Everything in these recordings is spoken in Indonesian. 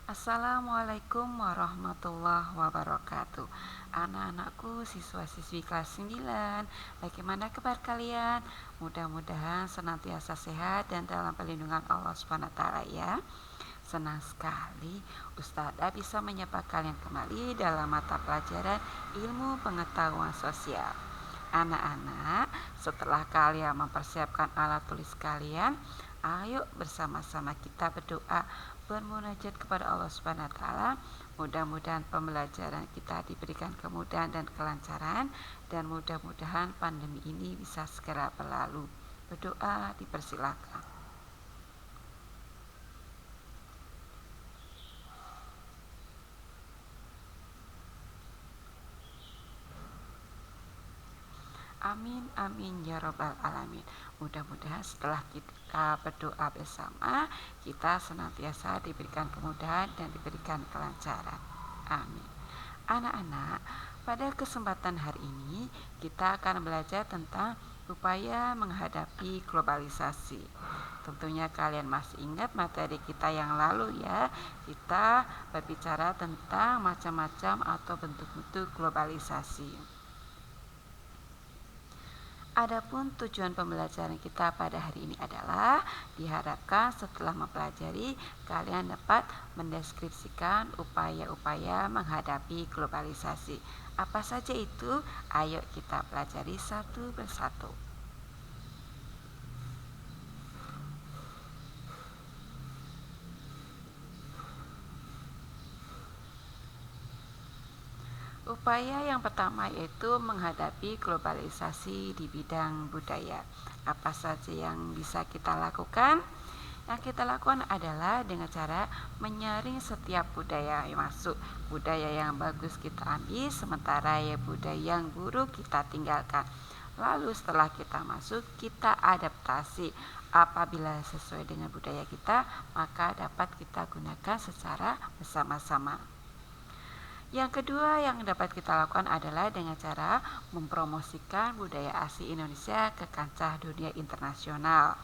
Assalamualaikum warahmatullahi wabarakatuh. Anak-anakku, siswa-siswi kelas 9, bagaimana kabar kalian? Mudah-mudahan senantiasa sehat dan dalam perlindungan Allah SWT ya. Senang sekali Ustazah bisa menyapa kalian kembali dalam mata pelajaran ilmu pengetahuan sosial. Anak-anak, setelah kalian mempersiapkan alat tulis kalian, ayo bersama-sama kita berdoa, bermunajat kepada Allah Subhanahu wa taala. Mudah-mudahan pembelajaran kita diberikan kemudahan dan kelancaran, dan mudah-mudahan pandemi ini bisa segera berlalu. Berdoa dipersilakan. Amin amin ya robbal alamin. Mudah-mudahan setelah kita berdoa bersama, kita senantiasa diberikan kemudahan dan diberikan kelancaran. Amin. Anak-anak, pada kesempatan hari ini kita akan belajar tentang upaya menghadapi globalisasi. Tentunya kalian masih ingat materi kita yang lalu ya. Kita berbicara tentang macam-macam atau bentuk-bentuk globalisasi. Adapun tujuan pembelajaran kita pada hari ini adalah diharapkan setelah mempelajari kalian dapat mendeskripsikan upaya-upaya menghadapi globalisasi. Apa saja itu? Ayo kita pelajari satu persatu. Upaya yang pertama yaitu menghadapi globalisasi di bidang budaya. Apa saja yang bisa kita lakukan? Yang kita lakukan adalah dengan cara menyaring setiap budaya yang masuk. Budaya yang bagus kita ambil, sementara ya budaya yang buruk kita tinggalkan. Lalu setelah kita masuk, kita adaptasi. Apabila sesuai dengan budaya kita, maka dapat kita gunakan secara bersama-sama. Yang kedua yang dapat kita lakukan adalah dengan cara mempromosikan budaya asli Indonesia ke kancah dunia internasional.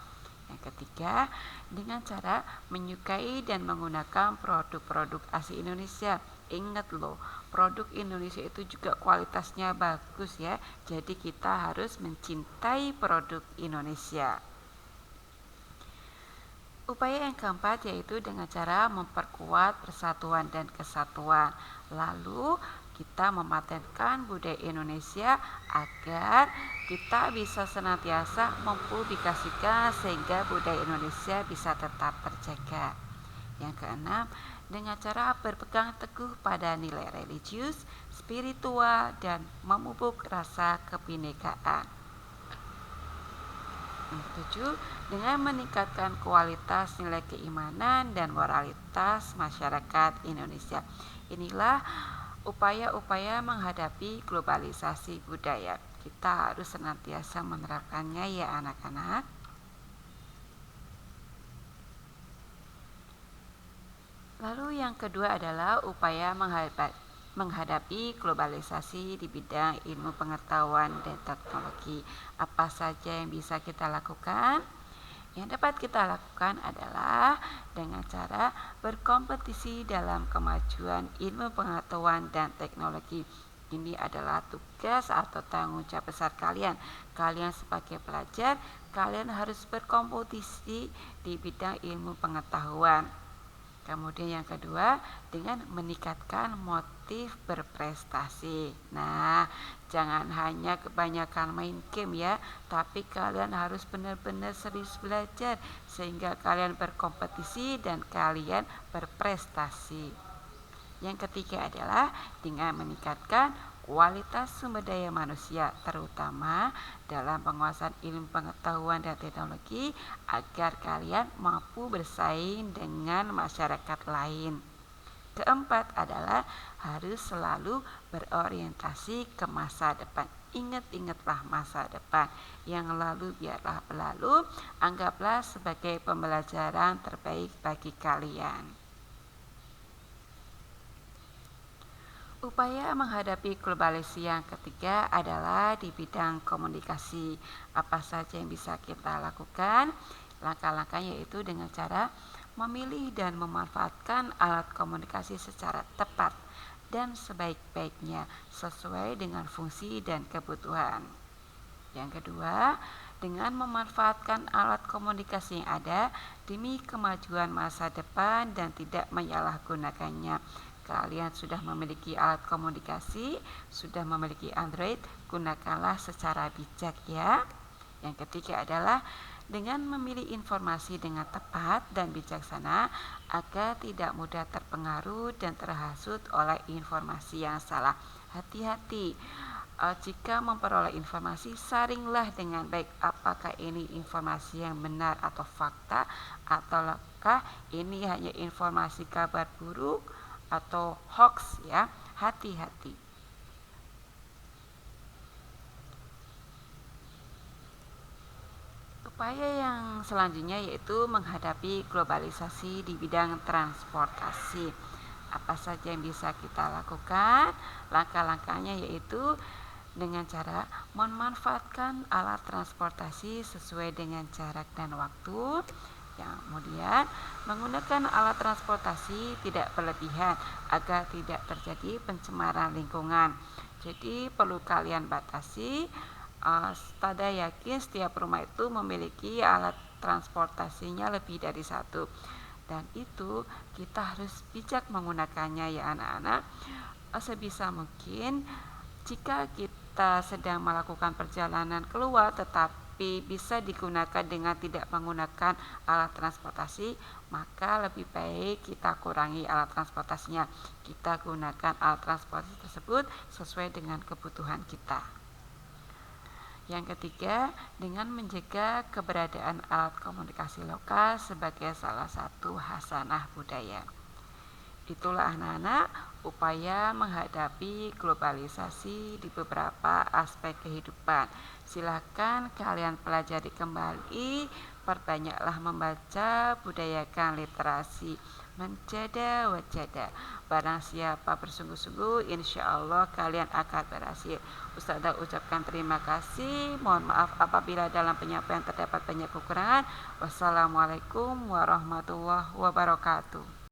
Yang ketiga, dengan cara menyukai dan menggunakan produk-produk asli Indonesia. Ingat loh, produk Indonesia itu juga kualitasnya bagus ya. Jadi kita harus mencintai produk Indonesia. Upaya yang keempat yaitu dengan cara memperkuat persatuan dan kesatuan. Lalu kita mematenkan budaya Indonesia agar kita bisa senantiasa mempublikasikan sehingga budaya Indonesia bisa tetap terjaga. Yang keenam, dengan cara berpegang teguh pada nilai religius, spiritual, dan memupuk rasa kebinekaan. 7. Dengan meningkatkan kualitas nilai keimanan dan moralitas masyarakat Indonesia. Inilah upaya-upaya menghadapi globalisasi budaya. Kita harus senantiasa menerapkannya ya anak-anak. Lalu yang kedua adalah upaya menghadapi globalisasi di bidang ilmu pengetahuan dan teknologi. Apa saja yang bisa kita lakukan? Yang dapat kita lakukan adalah dengan cara berkompetisi dalam kemajuan ilmu pengetahuan dan teknologi. Ini adalah tugas atau tanggung jawab besar kalian. Kalian sebagai pelajar, kalian harus berkompetisi di bidang ilmu pengetahuan. Kemudian yang kedua, dengan meningkatkan motif berprestasi. Nah, jangan hanya kebanyakan main game ya, tapi kalian harus benar-benar serius belajar sehingga kalian berkompetisi dan kalian berprestasi. Yang ketiga adalah dengan meningkatkan kualitas sumber daya manusia, terutama dalam penguasaan ilmu pengetahuan dan teknologi agar kalian mampu bersaing dengan masyarakat lain. Keempat adalah harus selalu berorientasi ke masa depan. Ingat-ingatlah masa depan. Yang lalu biarlah berlalu, anggaplah sebagai pembelajaran terbaik bagi kalian. Upaya menghadapi globalisasi yang ketiga adalah di bidang komunikasi. Apa saja yang bisa kita lakukan? Langkah-langkahnya yaitu dengan cara memilih dan memanfaatkan alat komunikasi secara tepat dan sebaik-baiknya sesuai dengan fungsi dan kebutuhan. Yang kedua, dengan memanfaatkan alat komunikasi yang ada demi kemajuan masa depan dan tidak menyalahgunakannya. Kalian sudah memiliki alat komunikasi, sudah memiliki Android, gunakanlah secara bijak ya. Yang ketiga adalah dengan memilih informasi dengan tepat dan bijaksana agar tidak mudah terpengaruh dan terhasut oleh informasi yang salah. Hati-hati jika memperoleh informasi, saringlah dengan baik apakah ini informasi yang benar atau fakta, ataukah ini hanya informasi kabar buruk atau hoax ya. Hati-hati. Upaya yang selanjutnya yaitu menghadapi globalisasi di bidang transportasi. Apa saja yang bisa kita lakukan? Langkah-langkahnya yaitu dengan cara memanfaatkan alat transportasi sesuai dengan jarak dan waktu. Yang kemudian menggunakan alat transportasi tidak berlebihan agar tidak terjadi pencemaran lingkungan. Jadi perlu kalian batasi. Tada yakin setiap rumah itu memiliki alat transportasinya lebih dari satu, dan itu kita harus bijak menggunakannya ya anak-anak. Sebisa mungkin jika kita sedang melakukan perjalanan keluar tetapi bisa digunakan dengan tidak menggunakan alat transportasi, maka lebih baik kita kurangi alat transportasinya. Kita gunakan alat transportasi tersebut sesuai dengan kebutuhan kita. Yang ketiga, dengan menjaga keberadaan alat komunikasi lokal sebagai salah satu hasanah budaya. Itulah anak-anak upaya menghadapi globalisasi di beberapa aspek kehidupan. Silakan kalian pelajari kembali, perbanyaklah membaca, budayakan literasi. Menjada wajada. Barang siapa bersungguh-sungguh, insya Allah kalian akan berhasil. Ustazah ucapkan terima kasih. Mohon maaf apabila dalam penyampaian terdapat banyak kekurangan. Wassalamualaikum warahmatullahi wabarakatuh.